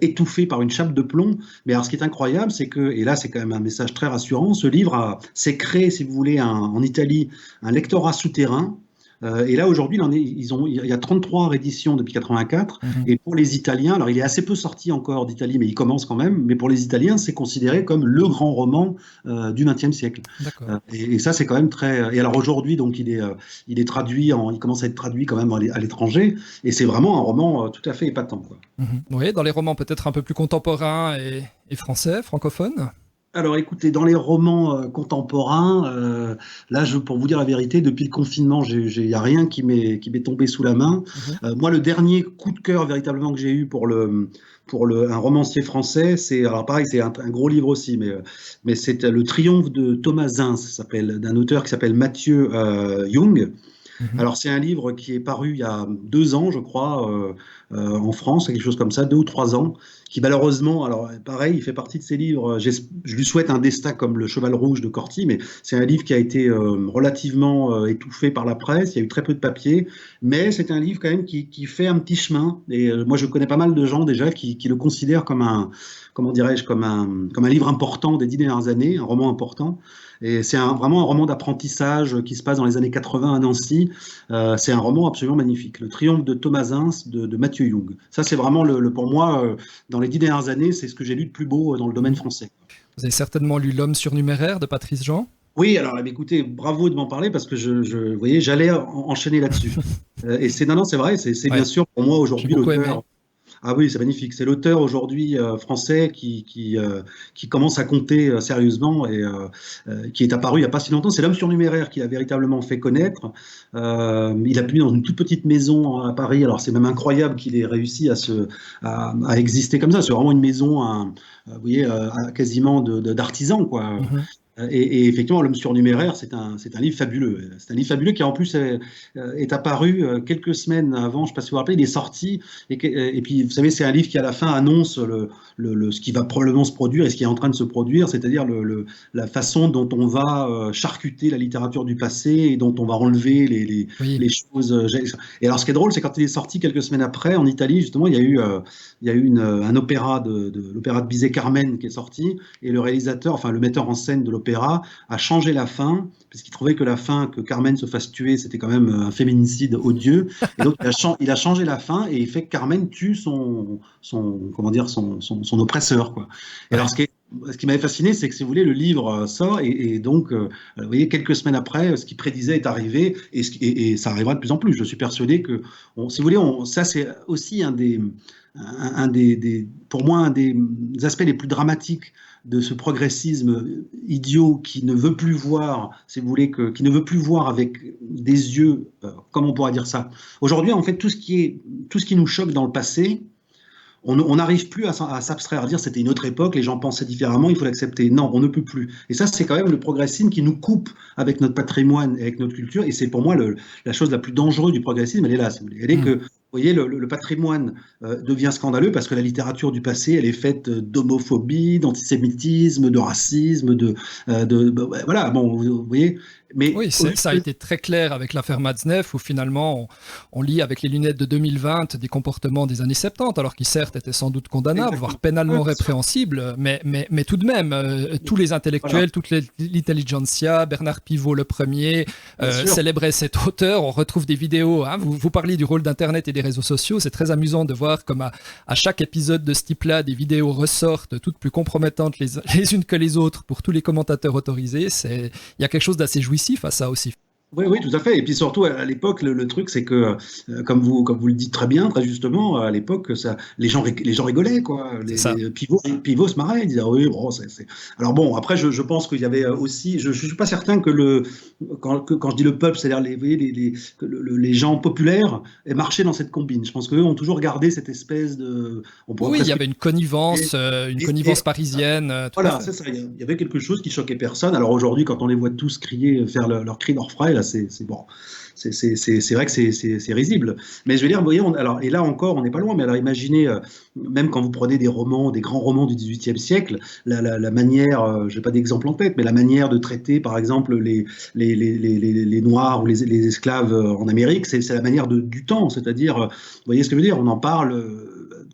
étouffé par une chape de plomb. Mais alors ce qui est incroyable, c'est que, et là c'est quand même un message très rassurant, ce livre s'est créé, si vous voulez, en Italie, un lectorat souterrain. Et là, aujourd'hui, il y a 33 rééditions depuis 84. Mhm. Et pour les Italiens, alors il est assez peu sorti encore d'Italie, mais il commence quand même. Mais pour les Italiens, c'est considéré comme le grand roman du XXe siècle. D'accord. Et ça, c'est quand même très. Et alors aujourd'hui, donc, il est traduit, il commence à être traduit quand même à l'étranger. Et c'est vraiment un roman tout à fait épatant, quoi. Mhm. Oui, dans les romans peut-être un peu plus contemporains et français, francophones. Alors écoutez, dans les romans contemporains, là, pour vous dire la vérité, depuis le confinement, il n'y a rien qui m'est tombé sous la main. Mhm. Moi, le dernier coup de cœur véritablement que j'ai eu un romancier français, alors pareil, c'est un gros livre aussi, mais c'est Le Triomphe de Thomas Zins, ça s'appelle, d'un auteur qui s'appelle Mathieu Young. Mhm. Alors, c'est un livre qui est paru il y a 2 ans, je crois, en France, quelque chose comme ça, 2 ou 3 ans, qui malheureusement, alors pareil, il fait partie de ces livres. Je lui souhaite un destin comme Le Cheval Rouge de Corti, mais c'est un livre qui a été relativement étouffé par la presse. Il y a eu très peu de papier, mais c'est un livre quand même qui fait un petit chemin. Et moi, je connais pas mal de gens déjà qui le considèrent comme comment dirais-je, comme un livre important des 10 dernières années, un roman important. Et c'est vraiment un roman d'apprentissage qui se passe dans les années 80 à Nancy. C'est un roman absolument magnifique. Le Triomphe de Thomas Zins de Mathieu Young. Ça, c'est vraiment, pour moi, dans les 10 dernières années, c'est ce que j'ai lu de plus beau dans le domaine Mhm. français. Vous avez certainement lu L'homme surnuméraire de Patrice Jean. Oui, alors écoutez, bravo de m'en parler parce que vous voyez, j'allais enchaîner là-dessus. Et non, c'est vrai, c'est bien Ouais, sûr pour moi j'ai aujourd'hui beaucoup aimé. l'auteur. Ah oui, c'est magnifique. C'est l'auteur aujourd'hui français qui commence à compter sérieusement et qui est apparu il n'y a pas si longtemps. C'est L'homme surnuméraire qui l'a véritablement fait connaître. Il a publié dans une toute petite maison à Paris. Alors c'est même incroyable qu'il ait réussi à exister comme ça. C'est vraiment une maison, vous voyez, quasiment d'artisan, quoi. Mhm. Et effectivement, L'homme surnuméraire, c'est un livre fabuleux. C'est un livre fabuleux qui, en plus, est apparu quelques semaines avant. Je ne sais pas si vous vous rappelez, il est sorti. Et puis, vous savez, c'est un livre qui, à la fin, annonce ce qui va probablement se produire et ce qui est en train de se produire, c'est-à-dire la façon dont on va charcuter la littérature du passé et dont on va enlever Oui. les choses. Et alors, ce qui est drôle, c'est quand il est sorti quelques semaines après, en Italie, justement, il y a eu un opéra l'opéra de Bizet Carmen qui est sorti. Et le réalisateur, enfin le metteur en scène de l'opéra, a changé la fin, puisqu'il trouvait que la fin, que Carmen se fasse tuer, c'était quand même un féminicide odieux. Et donc, il a changé la fin et il fait que Carmen tue comment dire, son oppresseur, quoi. Et alors, Ouais. ce qui m'avait fasciné, c'est que, si vous voulez, le livre sort et donc, vous voyez, quelques semaines après, ce qu'il prédisait est arrivé et ça arrivera de plus en plus. Je suis persuadé que, si vous voulez, ça, c'est aussi pour moi, un des aspects les plus dramatiques de ce progressisme idiot qui ne veut plus voir, si vous voulez, qui ne veut plus voir avec des yeux, comment on pourrait dire ça. Aujourd'hui, en fait, tout ce qui nous choque dans le passé, on n'arrive plus à s'abstraire, à dire c'était une autre époque, les gens pensaient différemment, il faut l'accepter. Non, on ne peut plus. Et ça, c'est quand même le progressisme qui nous coupe avec notre patrimoine et avec notre culture. Et c'est pour moi la chose la plus dangereuse du progressisme, elle est là, si vous voulez. Elle est que, vous voyez, le patrimoine devient scandaleux parce que la littérature du passé, elle est faite d'homophobie, d'antisémitisme, de racisme, voilà, bon, vous voyez. Mais oui, ça a été très clair avec l'affaire Matzneff, où finalement on lit avec les lunettes de 2020 des comportements des années 70, alors qui certes étaient sans doute condamnables, voire pénalement répréhensibles, mais tout de même, tous les intellectuels, toute l'intelligentsia, Bernard Pivot le premier, célébrait cet auteur. On retrouve des vidéos, hein, vous parliez du rôle d'Internet et des réseaux sociaux, c'est très amusant de voir comme à chaque épisode de ce type-là, des vidéos ressortent, toutes plus compromettantes les unes que les autres pour tous les commentateurs autorisés. Il y a quelque chose d'assez jouissif à ça aussi. Oui, oui, tout à fait. Et puis surtout, à l'époque, le truc, c'est que, comme vous le dites très bien, très justement, à l'époque, les gens rigolaient, quoi. Pivot se marrait, ils disaient, oui, bon, Alors bon, après, je pense qu'il y avait aussi, je suis pas certain que quand je dis le peuple, c'est-à-dire les gens populaires, aient marché dans cette combine. Je pense qu'eux ont toujours gardé cette espèce de... Oui, il y avait une connivence parisienne. Voilà, c'est ça. Il y avait quelque chose qui choquait personne. Alors aujourd'hui, quand on les voit tous crier, faire leur cri d'orfraie, là, c'est bon. C'est vrai que c'est risible. Mais je veux dire, vous voyez, alors, et là encore, on n'est pas loin, mais alors imaginez, même quand vous prenez des grands romans du XVIIIe siècle, la manière, je n'ai pas d'exemple en tête, mais la manière de traiter, par exemple, les Noirs ou les esclaves en Amérique, c'est la manière du temps, c'est-à-dire, vous voyez ce que je veux dire, on en parle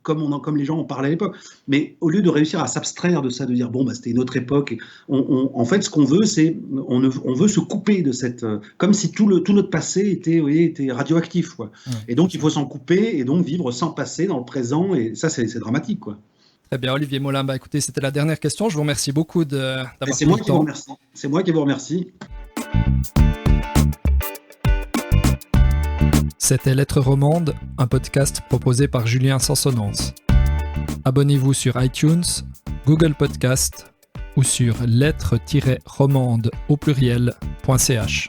comme les gens en parlaient à l'époque. Mais au lieu de réussir à s'abstraire de ça, de dire, bon, bah, c'était une autre époque, en fait, ce qu'on veut, c'est, on veut se couper de cette... comme si tout notre passé était radioactif, quoi. Ouais. Et donc, il faut s'en couper et donc vivre sans passé dans le présent. Et ça, c'est dramatique, quoi. Très bien, Olivier Molin. Bah, écoutez, c'était la dernière question. Je vous remercie beaucoup d'avoir pris le temps. C'est moi qui vous remercie. C'était Lettres Romandes, un podcast proposé par Julien Sansonance. Abonnez-vous sur iTunes, Google Podcast ou sur lettres-romandes au pluriel.ch.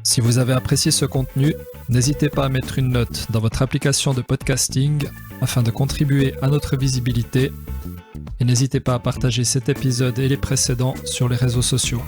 Si vous avez apprécié ce contenu, n'hésitez pas à mettre une note dans votre application de podcasting afin de contribuer à notre visibilité. Et n'hésitez pas à partager cet épisode et les précédents sur les réseaux sociaux.